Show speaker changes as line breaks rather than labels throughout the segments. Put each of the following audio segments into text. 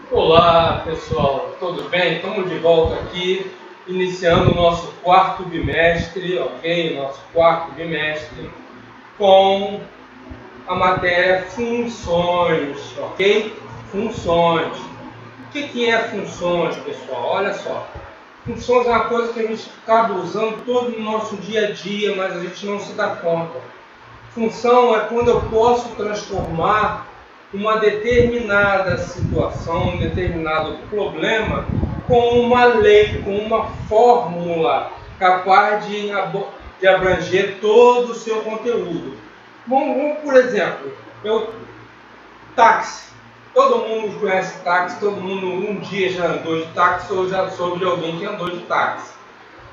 Olá pessoal, tudo bem? Estamos de volta aqui, iniciando o nosso quarto bimestre, ok? Nosso quarto bimestre com a matéria funções, ok? Funções. O que é funções, pessoal? Olha só, funções é uma coisa que a gente acaba usando todo no nosso dia a dia, mas a gente não se dá conta. Função é quando eu posso transformar uma determinada situação, um determinado problema com uma lei, com uma fórmula capaz de abranger todo o seu conteúdo. Vamos por exemplo, táxi. Todo mundo conhece táxi, todo mundo um dia já andou de táxi ou já soube de alguém que andou de táxi.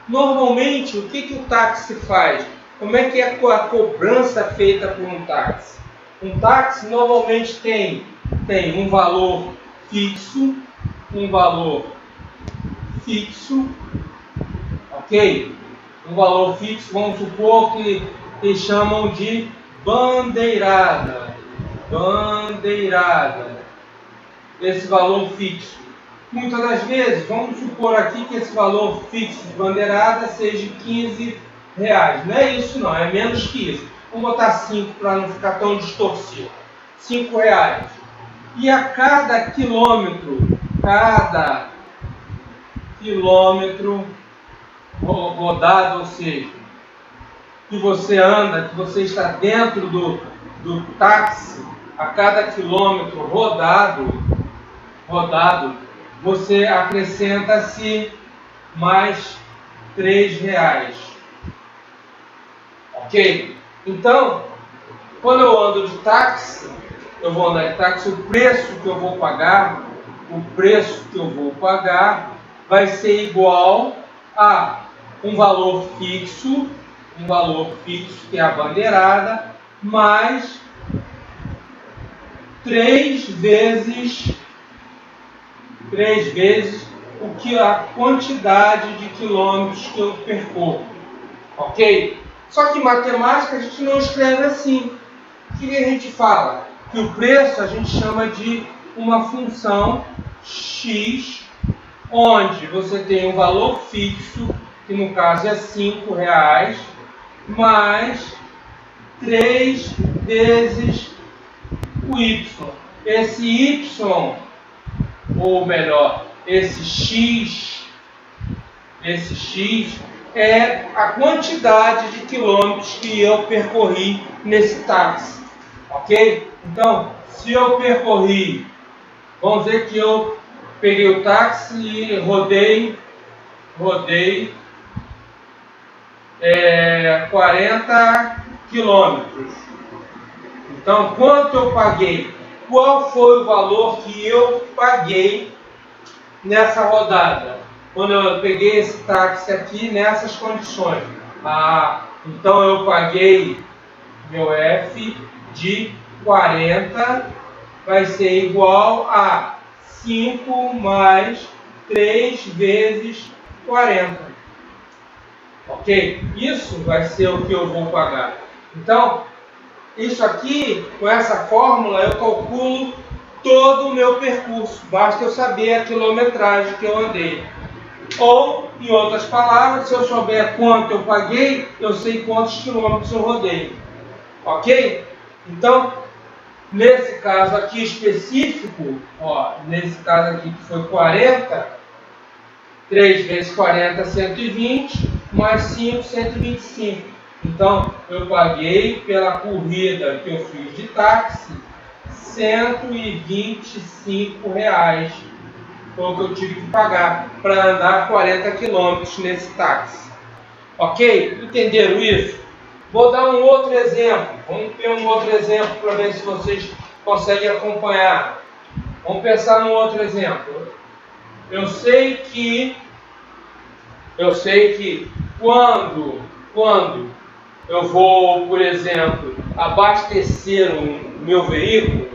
Normalmente, o que o táxi faz? Como é que é a cobrança feita por um táxi? Um táxi normalmente tem um valor fixo, ok? Um valor fixo, vamos supor que eles chamam de bandeirada. Esse valor fixo. Muitas das vezes, vamos supor aqui que esse valor fixo de bandeirada seja R$15. Não é isso não, é menos que isso. Vamos botar 5 para não ficar tão distorcido. R$5. E a cada quilômetro rodado, ou seja, que você anda, que você está dentro do táxi, a cada quilômetro rodado, você acrescenta-se mais R$3. Ok? Então, quando eu ando de táxi, eu vou andar de táxi, o preço que eu vou pagar vai ser igual a um valor fixo, que é a bandeirada, mais 3 vezes o que a quantidade de quilômetros que eu percorro, ok? Só que em matemática a gente não escreve assim. O que a gente fala? Que o preço a gente chama de uma função x, onde você tem um valor fixo, que no caso é R$5, mais 3 vezes o y. Esse y, ou melhor, esse x é a quantidade de quilômetros que eu percorri nesse táxi, ok? Então, se eu percorri, vamos dizer que eu peguei o táxi e rodei 40 quilômetros. Então, quanto eu paguei? Qual foi o valor que eu paguei nessa rodada? Quando eu peguei esse táxi aqui nessas condições. Então eu paguei meu F de 40, vai ser igual a 5 mais 3 vezes 40. Ok? Isso vai ser o que eu vou pagar. Então, isso aqui, com essa fórmula, eu calculo todo o meu percurso. Basta eu saber a quilometragem que eu andei. Ou, em outras palavras, se eu souber quanto eu paguei, eu sei quantos quilômetros eu rodei. Ok? Então, nesse caso aqui específico, nesse caso aqui que foi 40, 3 vezes 40, 120, mais 5, 125. Então, eu paguei pela corrida que eu fiz de táxi R$125. Foi o que eu tive que pagar para andar 40 quilômetros nesse táxi. Ok? Entenderam isso? Vou dar um outro exemplo. Vamos ter um outro exemplo para ver se vocês conseguem acompanhar. Vamos pensar num outro exemplo. Eu sei que quando eu vou, por exemplo, abastecer o meu veículo,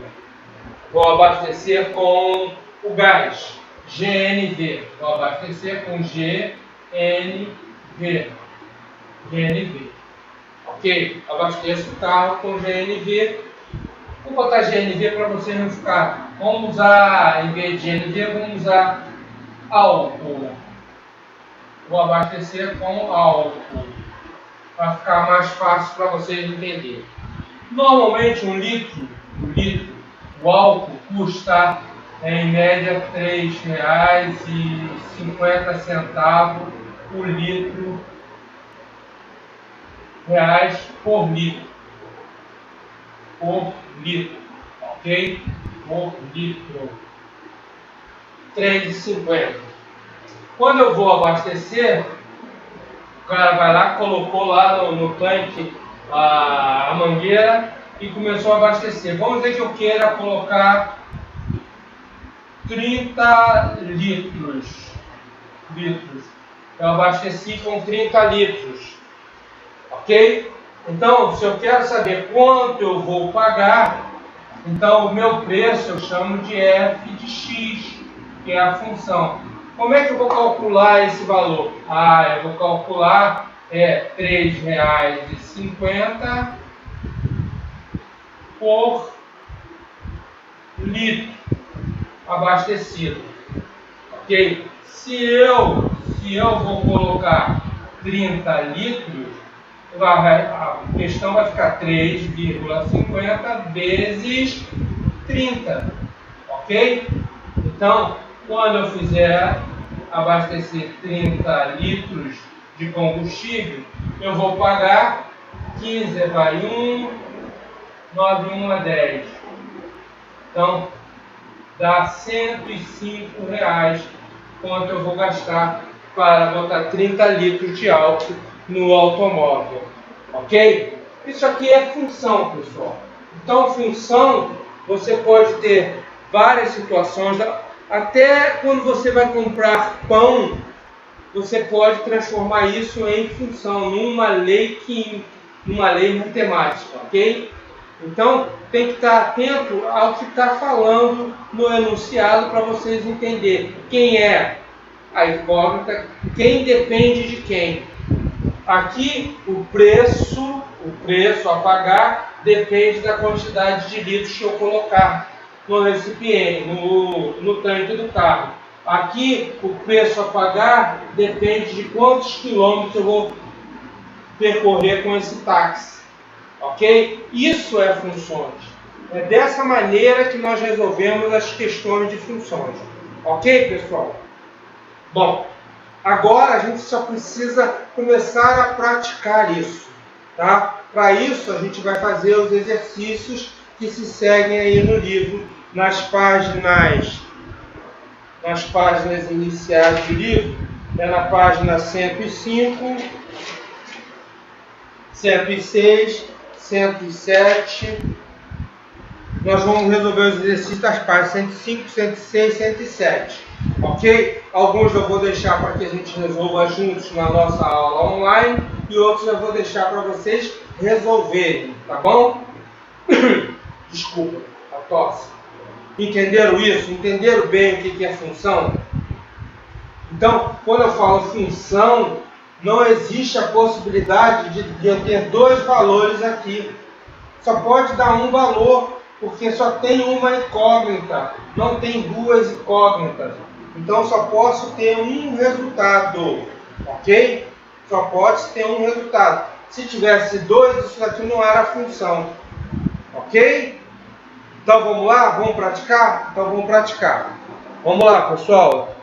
vou abastecer com o gás, GNV. Vou abastecer com GNV. Ok? Abasteço o carro com GNV. Vou botar GNV para você não ficar. Vamos usar, em vez de GNV, vamos usar álcool. Vou abastecer com álcool, para ficar mais fácil para vocês entenderem. Normalmente um litro, o álcool custa em média R$ 3,50 o litro, reais por litro, ok? Por litro, R$ 3,50. Quando eu vou abastecer, o cara vai lá, colocou lá no tanque a mangueira e começou a abastecer. Vamos dizer que eu queira colocar 30 litros. Eu abasteci com 30 litros. Ok? Então, se eu quero saber quanto eu vou pagar, então o meu preço eu chamo de f de x, que é a função. Como é que eu vou calcular esse valor? Eu vou calcular R$ 3,50 por litro abastecido. Ok? Se eu vou colocar 30 litros, a questão vai ficar 3,50 vezes 30. Ok? Então, quando eu fizer abastecer 30 litros de combustível, eu vou pagar 15 vai 1, 9, 1 é 10. Então, dá R$ 105 quanto eu vou gastar para botar 30 litros de álcool no automóvel. Ok? Isso aqui é função, pessoal. Então, função, você pode ter várias situações. Até quando você vai comprar pão, você pode transformar isso em função, numa lei matemática, ok? Então, tem que estar atento ao que está falando no enunciado para vocês entenderem quem é a incógnita, quem depende de quem. Aqui, o preço a pagar depende da quantidade de litros que eu colocar no recipiente, no tanque do carro. Aqui, o preço a pagar depende de quantos quilômetros eu vou percorrer com esse táxi. Ok? Isso é funções. É dessa maneira que nós resolvemos as questões de funções. Ok, pessoal? Bom, agora a gente só precisa começar a praticar isso. Tá? Para isso, a gente vai fazer os exercícios que se seguem aí no livro, nas páginas iniciais do livro, na página 105, 106, 107. Nós vamos resolver os exercícios das páginas 105, 106, 107. Ok? Alguns eu vou deixar para que a gente resolva juntos na nossa aula online e outros eu vou deixar para vocês resolverem, tá bom? Desculpa, a tosse. Entenderam isso? Entenderam bem o que é função? Então, quando eu falo função, não existe a possibilidade de eu ter dois valores aqui. Só pode dar um valor, porque só tem uma incógnita, não tem duas incógnitas. Então, só posso ter um resultado, ok? Só pode ter um resultado. Se tivesse dois, isso aqui não era função, ok? Então, vamos lá? Vamos praticar? Então, vamos praticar. Vamos lá, pessoal.